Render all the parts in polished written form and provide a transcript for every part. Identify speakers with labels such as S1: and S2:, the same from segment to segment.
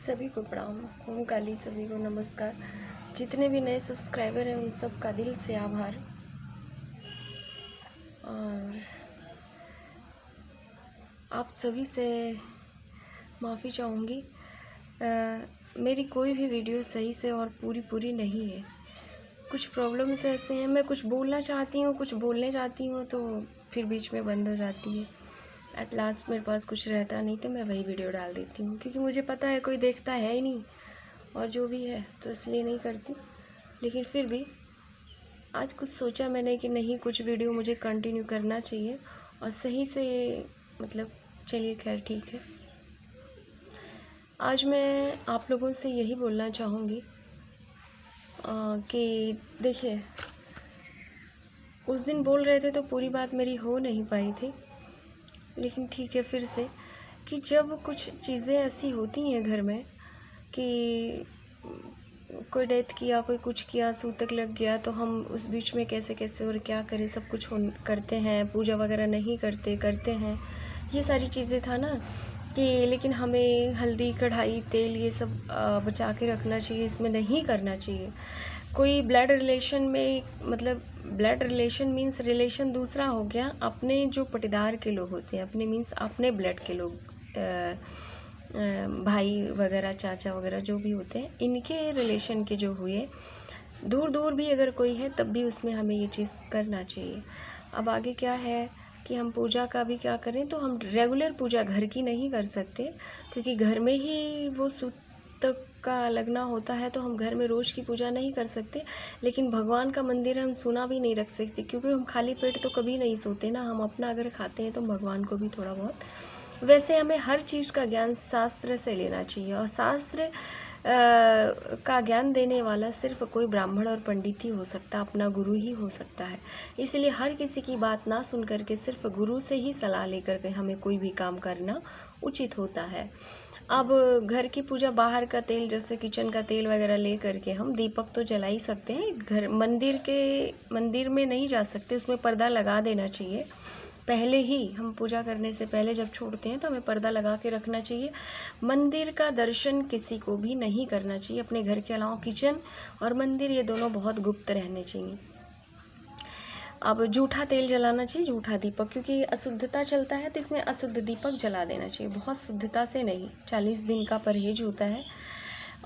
S1: सभी को प्रणाम। ओम काली, सभी को नमस्कार। जितने भी नए सब्सक्राइबर हैं उन सब का दिल से आभार। और आप सभी से माफ़ी चाहूँगी। मेरी कोई भी वीडियो सही से और पूरी नहीं है। कुछ प्रॉब्लम्स ऐसे हैं, मैं कुछ बोलना चाहती हूँ, कुछ बोलने जाती हूँ तो फिर बीच में बंद हो जाती है। एट लास्ट मेरे पास कुछ रहता नहीं तो मैं वही वीडियो डाल देती हूँ, क्योंकि मुझे पता है कोई देखता है ही नहीं और जो भी है तो इसलिए नहीं करती। लेकिन फिर भी आज कुछ सोचा मैंने कि नहीं, कुछ वीडियो मुझे कंटिन्यू करना चाहिए और सही से, मतलब चलिए खैर ठीक है। आज मैं आप लोगों से यही बोलना चाहूँगी कि देखिए, उस दिन बोल रहे थे तो पूरी बात मेरी हो नहीं पाई थी, लेकिन ठीक है फिर से, कि जब कुछ चीज़ें ऐसी होती हैं घर में कि कोई डेथ किया, कोई कुछ किया, सूतक लग गया, तो हम उस बीच में कैसे कैसे और क्या करें, सब कुछ करते हैं, पूजा वगैरह नहीं करते हैं, ये सारी चीज़ें था ना कि लेकिन हमें हल्दी, कढ़ाई, तेल ये सब बचा के रखना चाहिए, इसमें नहीं करना चाहिए। कोई ब्लड रिलेशन में, मतलब ब्लड रिलेशन मीन्स रिलेशन दूसरा हो गया, अपने जो पटीदार के लोग होते हैं, अपने मीन्स अपने ब्लड के लोग, भाई वगैरह, चाचा वगैरह जो भी होते हैं, इनके रिलेशन के जो हुए, दूर भी अगर कोई है तब भी उसमें हमें ये चीज़ करना चाहिए। अब आगे क्या है कि हम पूजा का भी क्या करें, तो हम रेगुलर पूजा घर की नहीं कर सकते, क्योंकि घर में ही वो सूतक का लगना होता है, तो हम घर में रोज़ की पूजा नहीं कर सकते। लेकिन भगवान का मंदिर हम सुना भी नहीं रख सकते, क्योंकि हम खाली पेट तो कभी नहीं सोते ना। हम अपना अगर खाते हैं तो भगवान को भी थोड़ा बहुत। वैसे हमें हर चीज़ का ज्ञान शास्त्र से लेना चाहिए, और शास्त्र का ज्ञान देने वाला सिर्फ कोई ब्राह्मण और पंडित ही हो सकता, अपना गुरु ही हो सकता है। इसलिए हर किसी की बात ना सुन करके सिर्फ गुरु से ही सलाह लेकर के हमें कोई भी काम करना उचित होता है। अब घर की पूजा, बाहर का तेल, जैसे किचन का तेल वगैरह ले करके हम दीपक तो जला ही सकते हैं। घर मंदिर में नहीं जा सकते, उसमें पर्दा लगा देना चाहिए। पहले ही हम पूजा करने से पहले जब छोड़ते हैं तो हमें पर्दा लगा के रखना चाहिए। मंदिर का दर्शन किसी को भी नहीं करना चाहिए। अपने घर के अलावा किचन और मंदिर, ये दोनों बहुत गुप्त रहने चाहिए। अब जूठा तेल जलाना चाहिए, जूठा दीपक, क्योंकि अशुद्धता चलता है तो इसमें अशुद्ध दीपक जला देना चाहिए, बहुत शुद्धता से नहीं। 40 दिन का परहेज होता है,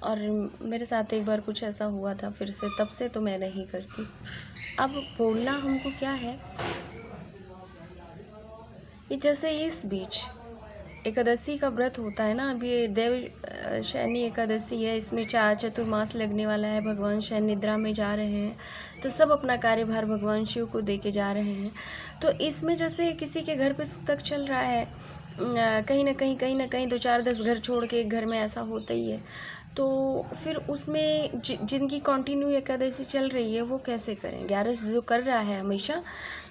S1: और मेरे साथ एक बार कुछ ऐसा हुआ था, फिर से तब से तो मैं नहीं करती। अब बोलना हमको क्या है कि जैसे इस बीच एकादशी का व्रत होता है ना, अभी देव शयनी एकादशी है, इसमें चातुर्मास लगने वाला है, भगवान शयन निद्रा में जा रहे हैं, तो सब अपना कार्यभार भगवान शिव को दे के जा रहे हैं। तो इसमें जैसे किसी के घर पे सूतक चल रहा है, कहीं ना कहीं 2-4-10 घर छोड़ के एक घर में ऐसा होता ही है, तो फिर उसमें जिनकी कंटिन्यू एकादशी चल रही है वो कैसे करें। 11 जो कर रहा है हमेशा,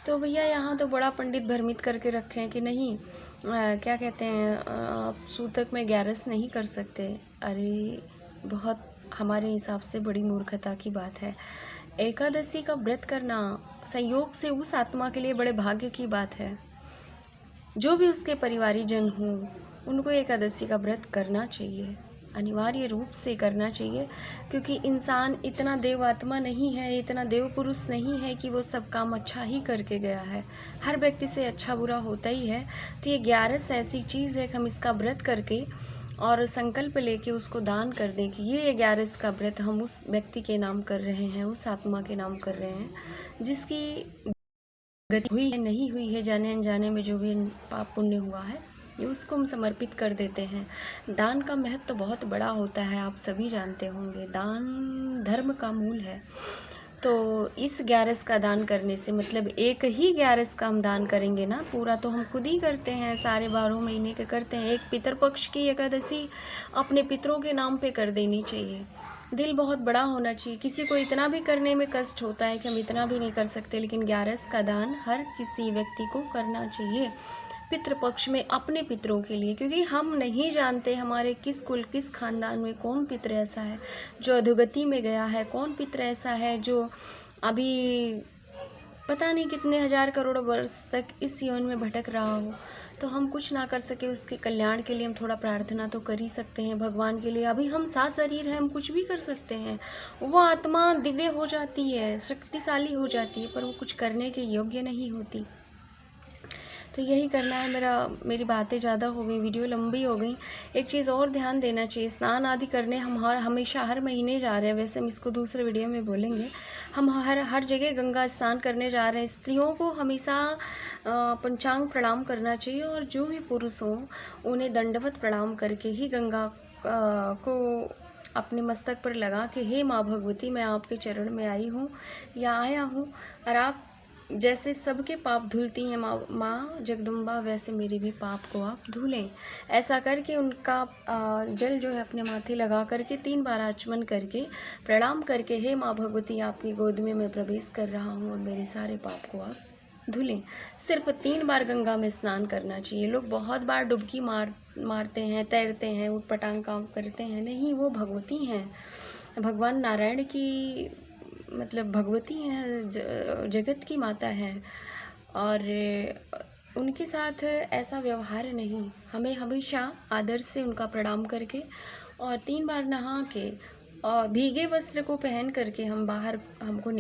S1: तो भैया यहाँ तो बड़ा पंडित भ्रमित करके रखे हैं कि नहीं, क्या कहते हैं, आप सूतक में 11 नहीं कर सकते। अरे बहुत हमारे हिसाब से बड़ी मूर्खता की बात है। एकादशी का व्रत करना संयोग से उस आत्मा के लिए बड़े भाग्य की बात है। जो भी उसके परिवारीजन हों, उनको एकादशी का व्रत करना चाहिए, अनिवार्य रूप से करना चाहिए, क्योंकि इंसान इतना देव आत्मा नहीं है, इतना देव पुरुष नहीं है कि वो सब काम अच्छा ही करके गया है। हर व्यक्ति से अच्छा बुरा होता ही है। तो ये 11 ऐसी चीज़ है कि हम इसका व्रत करके और संकल्प लेके उसको दान कर दें कि ये 11 का व्रत हम उस व्यक्ति के नाम कर रहे हैं, उस आत्मा के नाम कर रहे हैं जिसकी गति हुई है, नहीं हुई है, जाने अनजाने में जो भी पाप पुण्य हुआ है, ये उसको हम समर्पित कर देते हैं। दान का महत्व तो बहुत बड़ा होता है, आप सभी जानते होंगे। दान धर्म का मूल है। तो इस 11 का दान करने से, मतलब एक ही 11 का हम दान करेंगे ना, पूरा तो हम खुद ही करते हैं, सारे 12 महीने के करते हैं। एक पितरपक्ष की एकादशी अपने पितरों के नाम पे कर देनी चाहिए। दिल बहुत बड़ा होना चाहिए। किसी को इतना भी करने में कष्ट होता है कि हम इतना भी नहीं कर सकते, लेकिन 11 का दान हर किसी व्यक्ति को करना चाहिए पितृपक्ष में, अपने पितरों के लिए। क्योंकि हम नहीं जानते हमारे किस कुल, किस खानदान में कौन पितर ऐसा है जो अधोगति में गया है, कौन पितर ऐसा है जो अभी पता नहीं कितने हजार करोड़ वर्ष तक इस यौन में भटक रहा हो। तो हम कुछ ना कर सके उसके कल्याण के लिए हम थोड़ा प्रार्थना तो कर ही सकते हैं भगवान के लिए। अभी हम सात शरीर हैं, हम कुछ भी कर सकते हैं। वो आत्मा दिव्य हो जाती है, शक्तिशाली हो जाती है, पर वो कुछ करने के योग्य नहीं होती। तो यही करना है मेरा। मेरी बातें ज़्यादा हो गई, वीडियो लंबी हो गई। एक चीज़ और ध्यान देना चाहिए, स्नान आदि करने हम हमेशा हर महीने जा रहे हैं, वैसे हम इसको दूसरे वीडियो में बोलेंगे। हम हर जगह गंगा स्नान करने जा रहे हैं। स्त्रियों को हमेशा पंचांग प्रणाम करना चाहिए, और जो भी पुरुष हों उन्हें दंडवत प्रणाम करके ही गंगा को अपने मस्तक पर लगा के, हे माँ भगवती, मैं आपके चरण में आई हूँ या आया हूँ, और आप जैसे सबके पाप धुलती हैं माँ जगदम्बा, वैसे मेरे भी पाप को आप धुलें। ऐसा करके उनका जल जो है अपने माथे लगा करके 3 बार आचमन करके प्रणाम करके, हे माँ भगवती, आपकी गोद में मैं प्रवेश कर रहा हूँ और मेरे सारे पाप को आप धुलें। सिर्फ 3 बार गंगा में स्नान करना चाहिए। लोग बहुत बार डुबकी मारते हैं, तैरते हैं, उटपटांग काम करते हैं। नहीं, वो भगवती हैं, भगवान नारायण की मतलब भगवती हैं, जगत की माता है, और उनके साथ ऐसा व्यवहार नहीं। हमें हमेशा आदर से उनका प्रणाम करके और 3 बार नहा के और भीगे वस्त्र को पहन करके हम बाहर हमको